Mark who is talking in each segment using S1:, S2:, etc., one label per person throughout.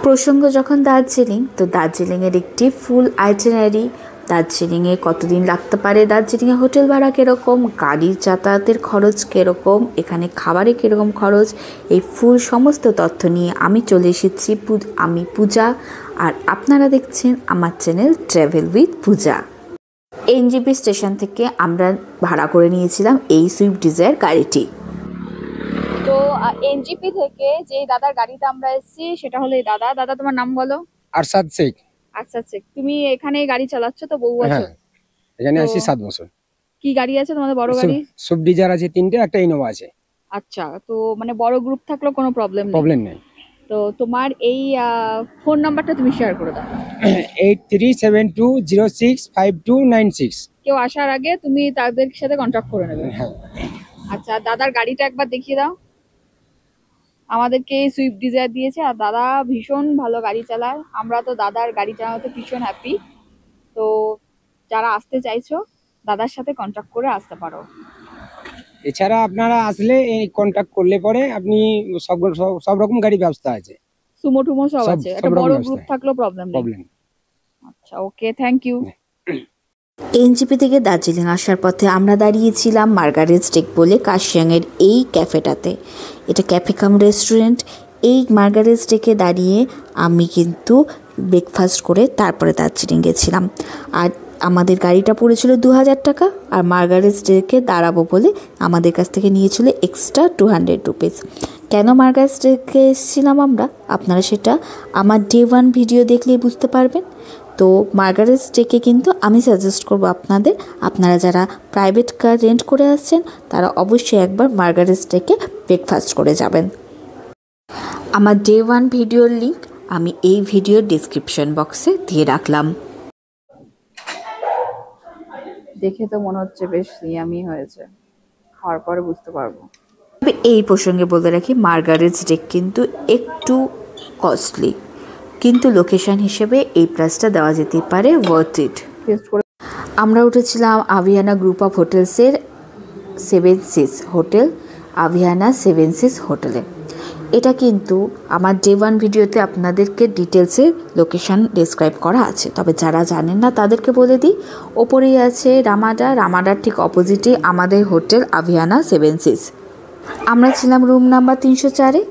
S1: প্রসঙ্গ যখন দার্জিলিং, তো দার্জিলিংয়ের একটি ফুল আইটিনারি, দার্জিলিংয়ে কতদিন লাগতে পারে, দার্জিলিংয়ে হোটেল ভাড়া কীরকম, গাড়ির যাতায়াতের খরচ কীরকম, এখানে খাবারে কীরকম খরচ, এই ফুল সমস্ত তথ্য নিয়ে আমি চলে এসেছি। আমি পূজা, আর আপনারা দেখছেন আমার channel travel with Puja. NJP station থেকে আমরা ভাড়া করে নিয়েছিলাম এই সুইফট ডিজায়ার গাড়িটি।
S2: তো এনজিপি থেকে যে দাদার গাড়িতে আমরা এসেছি সেটা হলো এই দাদা। দাদা, তোমার নাম বলো?
S3: আরশাদ শেখ।
S2: আরশাদ শেখ, তুমি এখানে গাড়ি চালাচ্ছ তো বহু বছর?
S3: এখানে আছি 7 বছর।
S2: কি গাড়ি আছে তোমাদের? বড় গাড়ি
S3: সুইফট ডিজায়ার আছে 3টে, একটা ইনোভা আছে।
S2: আচ্ছা, তো মানে বড় গ্রুপ থাকলেও কোনো প্রবলেম
S3: নেই।
S2: তো তোমার এই ফোন নাম্বারটা তুমি শেয়ার করে দাও।
S3: 8372065296।
S2: কেউ আসার আগে তুমি তাদের সাথে কন্ট্যাক্ট করে নেবে। আচ্ছা, দাদার গাড়িটা একবার দেখিয়ে দাও। আমাদেরকে এই সুইফট ডিজায়ার দিয়েছে, আর দাদা ভীষণ ভালো গাড়ি চালায়। আমরা তো দাদার গাড়ি চালাতে ভীষণ হ্যাপি। তো যারা আসতে চাইছো দাদার সাথে কন্ট্যাক্ট করে আসতে পারো।
S3: এছাড়া আপনারা আসলে এই কন্ট্যাক্ট করলে পরে আপনি সব রকম গাড়ি ব্যবস্থা আছে,
S2: সুমো টুমো সব আছে। একটা বড় গ্রুপ থাকলেও প্রবলেম নেই। আচ্ছা, ওকে, থ্যাংক ইউ।
S1: এনজিপি থেকে দার্জিলিং আসার পথে আমরা দাঁড়িয়েছিলাম মার্গারেট স্টেক বলে কাশিয়াংয়ের এই ক্যাফেটাতে। এটা ক্যাফে কাম রেস্টুরেন্ট। এই মার্গারেট স্টেকে দাঁড়িয়ে আমি কিন্তু ব্রেকফাস্ট করে তারপরে দার্জিলিং গেছিলাম। আর আমাদের গাড়িটা পড়েছিল 2000 টাকা, আর মার্গারেট স্টেকে দাঁড়াবো বলে আমাদের কাছ থেকে নিয়েছিল এক্সট্রা 200 রুপিস। কেন মার্গারেট স্টেকে এসেছিলাম আমরা, আপনারা সেটা আমার ডে 1 ভিডিও দেখলেই বুঝতে পারবেন। তো মার্গারেট স্টেকে কিন্তু আমি সাজেস্ট করব আপনারা যারা প্রাইভেট কার রেন্ট করে আসছেন তারা অবশ্যই একবার মার্গারেট স্টেকে ব্রেকফাস্ট করে যাবেন। আমার ডে 1 ভিডিওর লিঙ্ক আমি এই ভিডিওর ডিসক্রিপশন বক্সে দিয়ে রাখলাম।
S2: দেখে তো মনে হচ্ছে বেশ ইয়ামি হয়েছে, খাওয়ার পরে বুঝতে পারবো।
S1: এই প্রসঙ্গে বলে রাখি, মার্গারেট স্টেক কিন্তু একটু কস্টলি, কিন্তু লোকেশন হিসেবে এই প্রাইসটা দেওয়া যেতে পারে, ওয়ার্থ ইট। আমরা উঠেছিলাম আভিয়ানা গ্রুপ অফ হোটেলসের 7 সিস হোটেল, আভিয়ানা 7 সিস হোটেলে। এটা কিন্তু আমার ডে 1 ভিডিওতে আপনাদেরকে ডিটেলসের লোকেশন ডিসক্রাইব করা আছে, তবে যারা জানেন না তাদেরকে বলে দিই। ওপরেই আছে রামাডার ঠিক অপোজিটে আমাদের হোটেল আভিয়ানা 7 সিস। আমরা ছিলাম রুম নাম্বার 304-এ।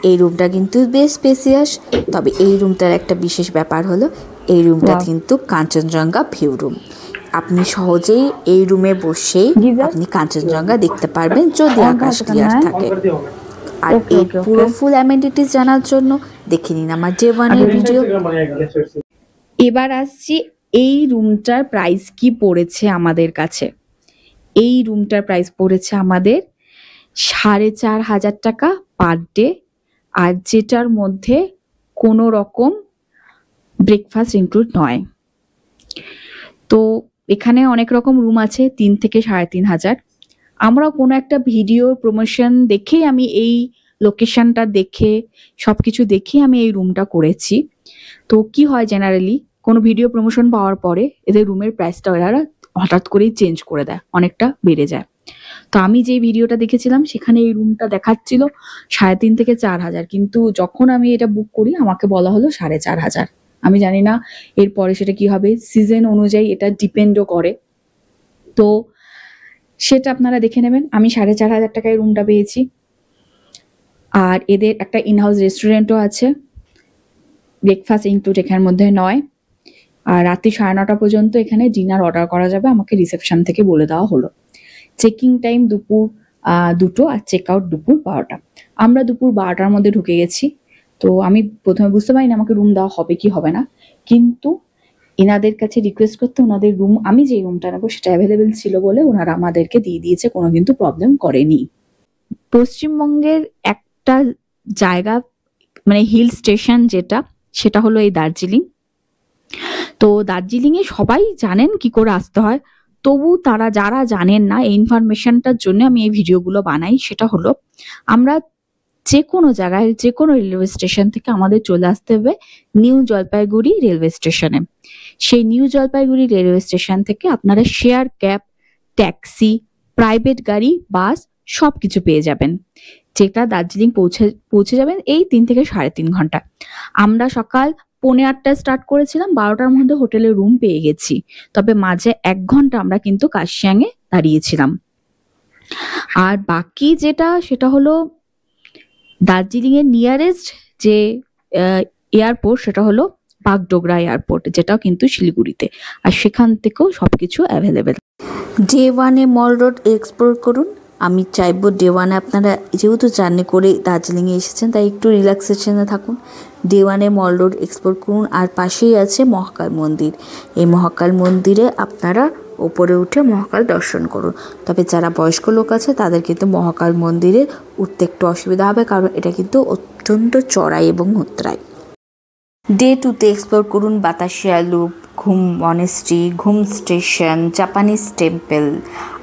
S1: এই রুমটা কিন্তু বেশ স্পেসিয়াস, তবে এই রুমটার একটা বিশেষ ব্যাপার হলো এই রুমটা কিন্তু কাঞ্চনজঙ্ঘা ভিউ রুম। আপনি সহজেই এই রুমে বসেই আপনি কাঞ্চনজঙ্ঘা দেখতে পারবেন যদি আকাশ ক্লিয়ার থাকে। আর এই পুরো ফুল অ্যামেনিটিস জানার জন্য দেখে নিন আমার ডে 1-এর ভিডিও।
S2: এবার আসছি এই রুমটার প্রাইস কি পড়েছে আমাদের কাছে। এই রুমটার প্রাইস পড়েছে আমাদের 4500 টাকা পার ডে, আর যেটার মধ্যে কোনো রকম ব্রেকফাস্ট ইনক্লুড নয়। তো এখানে অনেক রকম রুম আছে, 3 থেকে 3500। আমরা কোনো একটা ভিডিও প্রমোশন দেখেই আমি এই লোকেশনটা দেখে সবকিছু দেখে আমি এই রুমটা করেছি। তো কি হয়, জেনারেলি কোনো ভিডিও প্রমোশন পাওয়ার পরে এদের রুমের প্রাইসটা ওরা হঠাৎ করেই চেঞ্জ করে দেয়, অনেকটা বেড়ে যায়। তো আমি যে ভিডিওটা দেখেছিলাম সেখানে এই রুমটা দেখাচ্ছিল 3.5 থেকে 4000, কিন্তু যখন আমি এটা বুক করি আমাকে বলা হলো 4500। আমি জানি না এরপরে সেটা কি হবে, সিজন অনুযায়ী এটা ডিপেন্ডও করে। তো সেটা আপনারা দেখে নেবেন। আমি 4500 টাকায় রুমটা পেয়েছি, আর এদের একটা ইনহাউস রেস্টুরেন্টও আছে, ব্রেকফাস্ট ইনক্লুড এখানের মধ্যে নয়। আর রাত্রি 9:30 পর্যন্ত এখানে ডিনার অর্ডার করা যাবে, আমাকে রিসেপশন থেকে বলে দেওয়া হলো। চেকিং টাইম দুপুর 2টো আর চেক আউট দুপুর 12টা। আমরা দুপুর 12টার মধ্যে ঢুকে গেছি। তো আমি প্রথমে বুঝতে পারিনি আমাকে রুম দেওয়া হবে কি হবে না, কিন্তু এনাদের কাছে রিকোয়েস্ট করতে ওনাদের রুম, আমি যে রুমটা নেবো সেটা অ্যাভেলেবেল ছিল বলে ওনারা আমাদেরকে দিয়ে দিয়েছে, কোনো কিন্তু প্রবলেম করেনি। পশ্চিমবঙ্গের একটা জায়গা মানে হিল স্টেশন সেটা হলো এই দার্জিলিং। তো দার্জিলিংয়ে সবাই জানেন কি করে আসতে হয়, তবু তারা যারা জানেন না এই ইনফরমেশনটার জন্য আমি এই ভিডিওগুলো বানাই। সেটা হলো আমরা যে কোনো জায়গায় যে কোনো রেলওয়ে স্টেশন থেকে আমাদের চলে আসতে হবে নিউ জলপাইগুড়ি রেলওয়ে স্টেশনে। সেই নিউ জলপাইগুড়ি রেলওয়ে স্টেশন থেকে আপনারা শেয়ার ক্যাব, ট্যাক্সি, প্রাইভেট গাড়ি, বাস সবকিছু পেয়ে যাবেন। যেটা দার্জিলিং পৌঁছে যাবেন এই 3 থেকে 3.5 ঘন্টা। আমরা সকাল 8:45 স্টার্ট করেছিলাম, 12টার মধ্যে হোটেলে রুম পেয়ে গেছি। তবে মাঝে 1 ঘন্টা আমরা কিন্তু কার্শিয়াংয়ে দাঁড়িয়েছিলাম। আর বাকি সেটা হলো দার্জিলিং এর নিয়ারেস্ট যে এয়ারপোর্ট, সেটা হলো বাগডোগরা এয়ারপোর্ট, যেটাও কিন্তু শিলিগুড়িতে, আর সেখান থেকেও সবকিছু অ্যাভেলেবেল।
S1: ডে 1-এ মল রোড এক্সপ্লোর করুন। আমি চাইবো ডে 1-এ আপনারা যেহেতু জার্নি করে দার্জিলিংয়ে এসেছেন তাই একটু রিল্যাক্সেশনে থাকুন। ডে 1-এ মল রোড এক্সপ্লোর করুন। আর পাশেই আছে মহাকাল মন্দির। এই মহাকাল মন্দিরে আপনারা ওপরে উঠে মহাকাল দর্শন করুন। তবে যারা বয়স্ক লোক আছে তাদের কিন্তু মহাকাল মন্দিরে উঠতে একটু অসুবিধা হবে, কারণ এটা কিন্তু অত্যন্ত চড়াই এবং উতরাই। ডে 2-তে এক্সপ্লোর করুন বাতাসিয়া লুপ, ঘুম মনেস্ট্রি, ঘুম স্টেশন, জাপানিজ টেম্পল,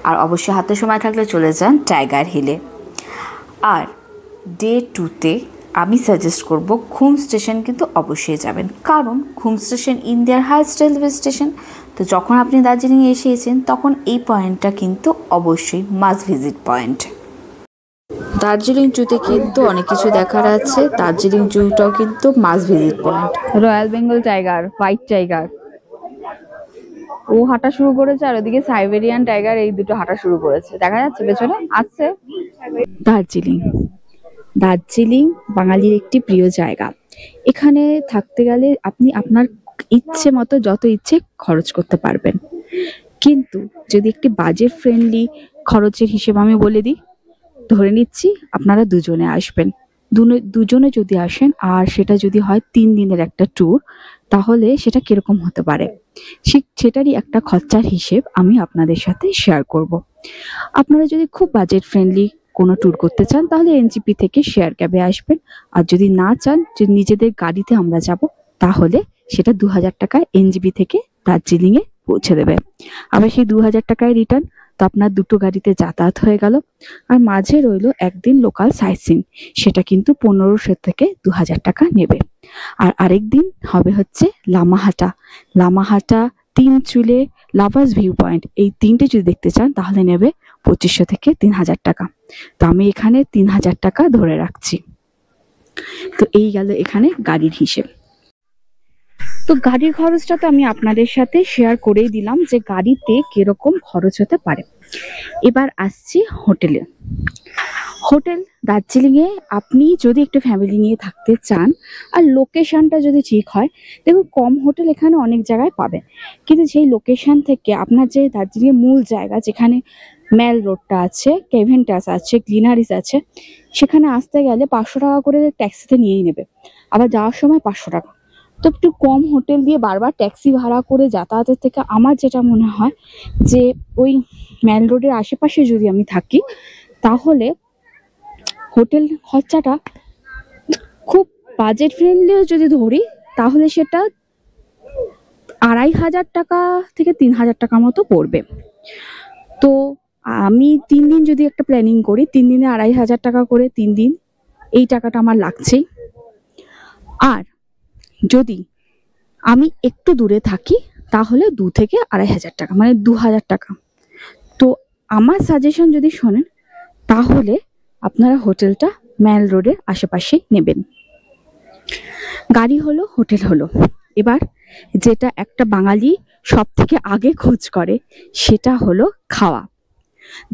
S1: আর অবশ্যই হাতে সময় থাকলে চলে যান টাইগার হিলে। আর ডে 2-তে আমি সাজেস্ট করব ঘুম স্টেশন কিন্তু অবশ্যই যাবেন, কারণ ঘুম স্টেশন ইন্ডিয়ার হাইয়েস্ট রেলওয়ে স্টেশন। তো যখন আপনি দার্জিলিংয়ে এসেছেন তখন এই পয়েন্টটা কিন্তু অবশ্যই মাস্ট ভিজিট পয়েন্ট। দার্জিলিং জুতে কিন্তু অনেক কিছু দেখার আছে, দার্জিলিং জুটাও কিন্তু must visit point.
S2: Royal Bengal tiger, white tiger ও হাঁটা শুরু করেছে, আর ওদিকে সাইবেরিয়ান টাইগার, এই দুটো হাঁটা শুরু করেছে, দেখা যাচ্ছে পেছনে আসছে। দার্জিলিং বাঙালির একটি প্রিয় জায়গা। এখানে থাকতে গেলে আপনি আপনার ইচ্ছে মতো যত ইচ্ছে খরচ করতে পারবেন, কিন্তু যদি একটি বাজেট ফ্রেন্ডলি খরচের হিসেব আমি বলে দিই, ধরে নিচ্ছি আপনারা দুজনে আসবেন, দুজনে যদি আসেন আর সেটা যদি হয় 3 দিনের একটা ট্যুর, তাহলে সেটা কিরকম হতে পারে সেটারই একটা খরচার হিসেব আমি আপনাদের সাথে শেয়ার করব। আপনারা যদি খুব বাজেট ফ্রেন্ডলি কোনো ট্যুর করতে চান তাহলে এনজিপি থেকে শেয়ার ক্যাবে আসবেন, আর যদি না চান যে নিজেদের গাড়িতে আমরা যাব, তাহলে সেটা 2000 টাকায় এনজিপি থেকে দার্জিলিংয়ে পৌঁছে দেবে। আবার সেই 2000 টাকায় রিটার্ন, তো আপনার দুটো গাড়িতে যাতায়াত হয়ে গেল। আর মাঝে রইল একদিন লোকাল সাইটসিং, সেটা কিন্তু 1500 থেকে 2000 টাকা নেবে। আর আরেক দিন হবে হচ্ছে লামাহাটা, 3 চুলে, লাভার্স ভিউ পয়েন্ট, এই 3টে যদি দেখতে চান তাহলে নেবে 2500 থেকে 3000 টাকা। তো আমি এখানে 3000 টাকা ধরে রাখছি। তো এই গেল এখানে গাড়ির হিসেব। তো গাড়ির খরচটা তো আমি আপনাদের সাথে শেয়ার করেই দিলাম যে গাড়িতে কিরকম খরচ হতে পারে। এবার আসছি হোটেল দার্জিলিংয়ে আপনি যদি একটু ফ্যামিলি নিয়ে থাকতে চান আর লোকেশনটা যদি ঠিক হয়, দেখুন কম হোটেল এখানে অনেক জায়গায় পাবেন, কিন্তু সেই লোকেশন থেকে আপনার যে দার্জিলিংয়ের মূল জায়গা, যেখানে মেল রোডটা আছে, কেভেন্টাস আছে, গ্লিনারিস আছে, সেখানে আসতে গেলে 500 টাকা করে ট্যাক্সিতে নিয়েই নেবে, আবার যাওয়ার সময় 500 টাকা। তো একটু কম হোটেল দিয়ে বারবার ট্যাক্সি ভাড়া করে যাতায়াতের থেকে আমার যেটা মনে হয় যে ওই মেল রোডের আশেপাশে যদি আমি থাকি, তাহলে হোটেল খরচাটা খুব বাজেট ফ্রেন্ডলিও যদি ধরি, তাহলে সেটা 2500 টাকা থেকে 3000 টাকা মতো পড়বে। তো আমি 3 দিন যদি একটা প্ল্যানিং করি, 3 দিনে 2500 টাকা করে 3 দিন, এই টাকাটা আমার লাগছেই। আর যদি আমি একটু দূরে থাকি তাহলে 2 থেকে 2500 টাকা, মানে 2000 টাকা। তো আমার সাজেশন যদি শোনেন, তাহলে আপনারা হোটেলটা মেল রোডের আশেপাশে নেবেন। গাড়ি হলো, হোটেল হলো, এবার যেটা একটা বাঙালি সব থেকে আগে খোঁজ করে সেটা হলো খাওয়া।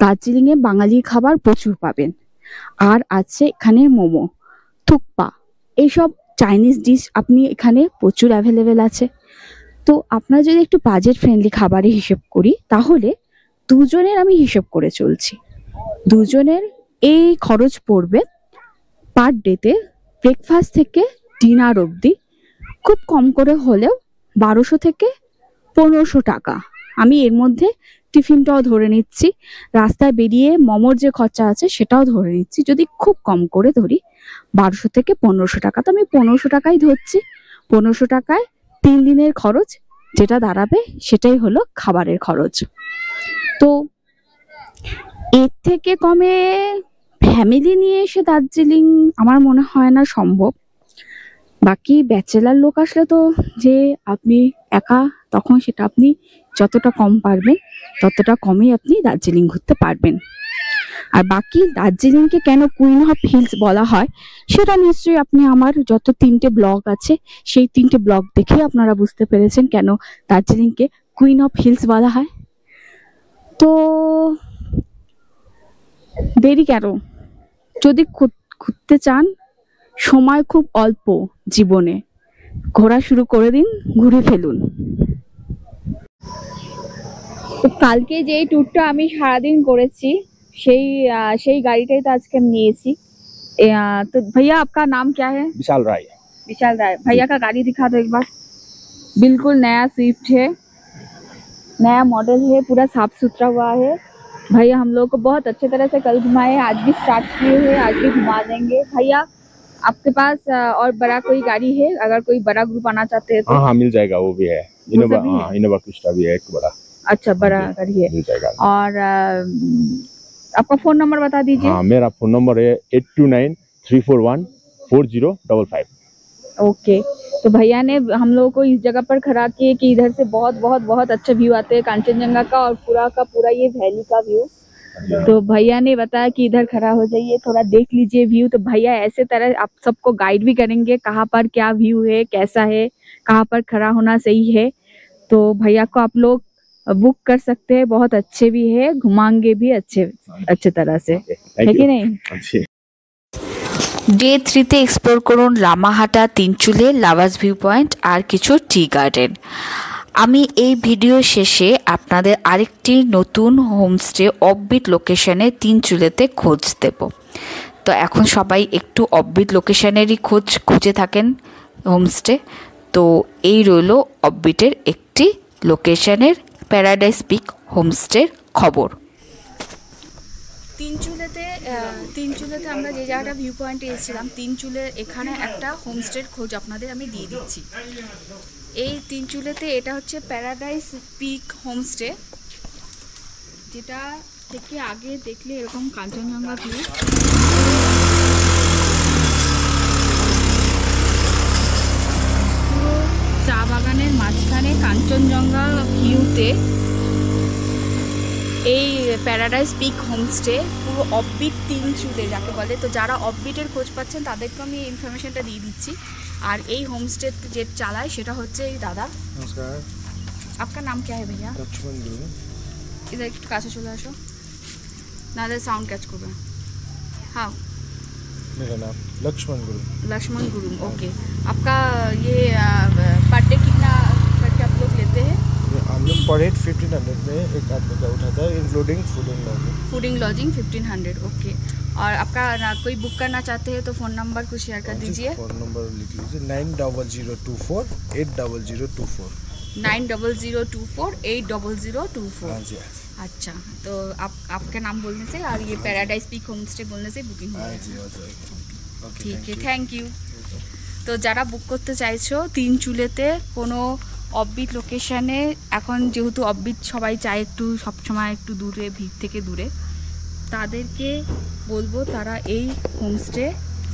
S2: দার্জিলিংয়ে বাঙালি খাবার প্রচুর পাবেন, আর আছে এখানে মোমো, থুকপা, এইসব চাইনিজ ডিশ আপনি এখানে প্রচুর অ্যাভেলেবেল আছে। তো আপনারা যদি একটু বাজেট ফ্রেন্ডলি খাবারের হিসেব করি, তাহলে দুজনের আমি হিসেব করে চলছি, দুজনের এই খরচ পড়বে পার ডেতে ব্রেকফাস্ট থেকে ডিনার অবধি খুব কম করে হলেও 1200 থেকে 1500 টাকা। আমি এর মধ্যে টিফিনটাও ধরে নিচ্ছি, রাস্তায় বেরিয়ে মোমোর যে খরচা আছে সেটাও ধরে নিচ্ছি। যদি খুব কম করে ধরি 1200 থেকে 1500 টাকা, তো আমি 1500 টাকাই ধরছি। 1500 টাকায় 3 দিনের খরচ যেটা দাঁড়াবে সেটাই হলো খাবারের খরচ। তো এর থেকে কমে ফ্যামিলি নিয়ে এসে দার্জিলিং আমার মনে হয় না সম্ভব। বাকি ব্যাচেলার লোক আসলে তো যে আপনি একা, তখন সেটা আপনি যতটা কম পারবেন ততটা কমেই আপনি দার্জিলিং ঘুরতে পারবেন। আর বাকি দার্জিলিংকে কেন কুইন অফ হিলস বলা হয় সেটা নিশ্চয়ই আপনি আমার যত 3টে ব্লগ আছে সেই 3টে ব্লগ দেখে আপনারা বুঝতে পেরেছেন কেন দার্জিলিংকে কুইন অফ হিলস বলা হয়। তো দেরি কেন, যদি ঘুরতে চান সময় খুব অল্প জীবনে, ঘোরা শুরু করে দিন, ঘুরে ফেলুন। তো কালকে যে ট্যুরটা আমি সারাদিন করেছি সেই গাড়িটাই तो आज के हम निएছি। तो भैया आपका नाम क्या है?
S4: विशाल राय।
S2: विशाल राय। भैया का गाड़ी दिखा दो एक बार। बिल्कुल नया स्विफ्ट है, नया मॉडल है, पूरा साफ सुथरा हुआ है। भैया हम लोग को बहुत अच्छे तरह से कल घुमाए, आज भी स्टार्ट किए हैं, आज भी घुमा देंगे। भैया आपके पास और बड़ा कोई गाड़ी है, अगर कोई बड़ा ग्रुप आना चाहते हैं तो?
S4: हाँ मिल जाएगा, वो भी है, इनोवा क्रिस्टा भी है एक बड़ा।
S2: अच्छा, बड़ा गाड़ी है,
S4: मिल जाएगा।
S2: और आपका फोन नंबर बता दीजिए।
S4: हाँ, मेरा फोन नंबर है 8293414055।
S2: ओके, तो भैया ने हम लोगों को इस जगह पर खड़ा किए कि इधर से बहुत बहुत बहुत अच्छा व्यू आते हैं कांचनजंगा का और पूरा ये वैली का व्यू। तो भैया ने बताया कि इधर खड़ा हो जाइए, थोड़ा देख लीजिए व्यू। तो भैया ऐसे तरह आप सबको गाइड भी करेंगे कहाँ पर क्या व्यू है, कैसा है, कहाँ पर खड़ा होना सही है। तो भैया को आप लोग बुक कर सकते हैं, बहुत अच्छे भी है, घुमाएंगे भी अच्छे तरह से, है कि नहीं?
S1: ডে 3তে এক্সপ্লোর করুন রামাহাটা, তিনচুলে, লাভাস ভিউ পয়েন্ট আর কিছু টি গার্ডেন। আমি এই ভিডিও শেষে আপনাদের আরেকটি নতুন হোমস্টে অফবিট লোকেশনে তিনচুলেতে খোঁজ দেব। তো এখন সবাই একটু অফবিট লোকেশনেরই খুঁজে থাকেন হোমস্টে। তো এই রইল অফবিটের একটি লোকেশনের প্যারাডাইস পিক হোমস্টের খবর। তিনচুলেতে আমরা যে জায়গাটা ভিউ পয়েন্টে এসেছিলাম, তিনচুলের এখানে একটা হোমস্টের খোঁজ আপনাদের আমি দিয়ে দিচ্ছি। এই তিনচুলেতে এটা হচ্ছে প্যারাডাইস পিক হোমস্টে, যেটা থেকে আগে দেখলে এরকম কাঞ্চনজঙ্ঘা ভিউ। পুরো চা বাগানের মাঝখানে কাঞ্চনজঙ্ঘা ভিউতে এই প্যারাডাইস পিক হোমস্টে পুরো অফবিট তিনচুলে যাকে বলে। তো যারা অফবিটের খোঁজ পাচ্ছেন তাদেরকে আমি ইনফরমেশনটা দিয়ে দিচ্ছি। আর এই হোমস্টে যে চালায় সেটা হচ্ছে এই দাদা।
S5: नमस्कार।
S1: आपका नाम क्या है भैया?
S5: लक्ष्मण गुरु।
S1: इधर একটু কাছে চলে আসো, নাহলে সাউন্ড ক্যাচ করবে। हाँ,
S5: मेरा नाम लक्ष्मण गुरु।
S1: लक्ष्मण गुरु, ओके। आपका ये पर डे कितना करके आप लोग लेते हैं?
S5: हम लोग पर हेड 1500 में एक आदमी का उठाता है, including food and lodging.
S1: Fooding lodging 1500, okay. और आपका कोई बुक करना चाहते हैं तो फ़ोन नंबर कुछ शेयर कर दीजिए।
S5: फ़ोन नंबर लिख लीजिए 9024
S1: 9024
S5: हाँ जी।
S1: अच्छा, तो आपका नाम बोलने से और ये पैराडाइज पिक होमस्टे बोलने से बुकिंग हो जाएगा। ठीक है, थैंक यू। তো যারা বুক করতে চাইছো তিনচুলেতে কোনো অফবিট লোকেশানে, এখন যেহেতু অফবিট সবাই চায় একটু সবসময় একটু দূরে, ভিড় থেকে দূরে, তাদেরকে বলবো তারা এই হোমস্টে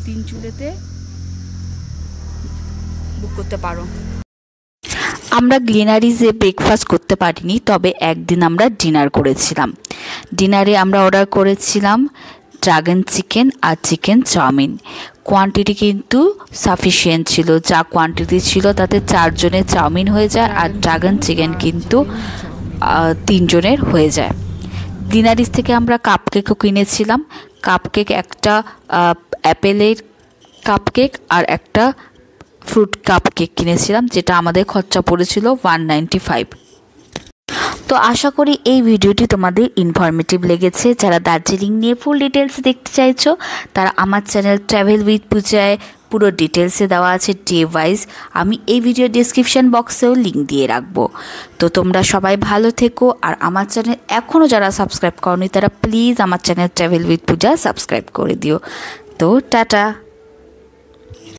S1: তিনচুলেতে বুক করতে পারো। আমরা গ্লিনারিজে ব্রেকফাস্ট করতে পারিনি, তবে একদিন আমরা ডিনার করেছিলাম। ডিনারে আমরা অর্ডার করেছিলাম ড্রাগন চিকেন আর চিকেন চাউমিন। কোয়ান্টিটি কিন্তু সাফিসিয়েন্ট ছিল, যা কোয়ান্টিটি ছিল তাতে 4 জনের চাউমিন হয়ে যায় আর ড্রাগন চিকেন কিন্তু 3 জনের হয়ে যায়। গ্লিনারিজ থেকে আমরা কাপকেকও কিনেছিলাম। কাপকেক একটা অ্যাপেলের কাপকেক আর একটা ফ্রুট কাপকেক কিনেছিলাম, যেটা আমাদের খরচা পড়েছিল 195। তো আশা করি এই ভিডিওটি তোমাদের ইনফরমেটিভ লেগেছে। যারা দার্জিলিং নিয়ে ফুল ডিটেলস দেখতে চাইছো তারা আমার চ্যানেল ট্রাভেল উইথ পূজায় পুরো ডিটেলসে দেওয়া আছে ডে ওয়াইজ। আমি এই ভিডিও ডিসক্রিপশান বক্সেও লিঙ্ক দিয়ে রাখবো। তো তোমরা সবাই ভালো থেকো, আর আমার চ্যানেল এখনও যারা সাবস্ক্রাইব করনি তারা প্লিজ আমার channel travel with Puja subscribe করে দিও। তো টাটা।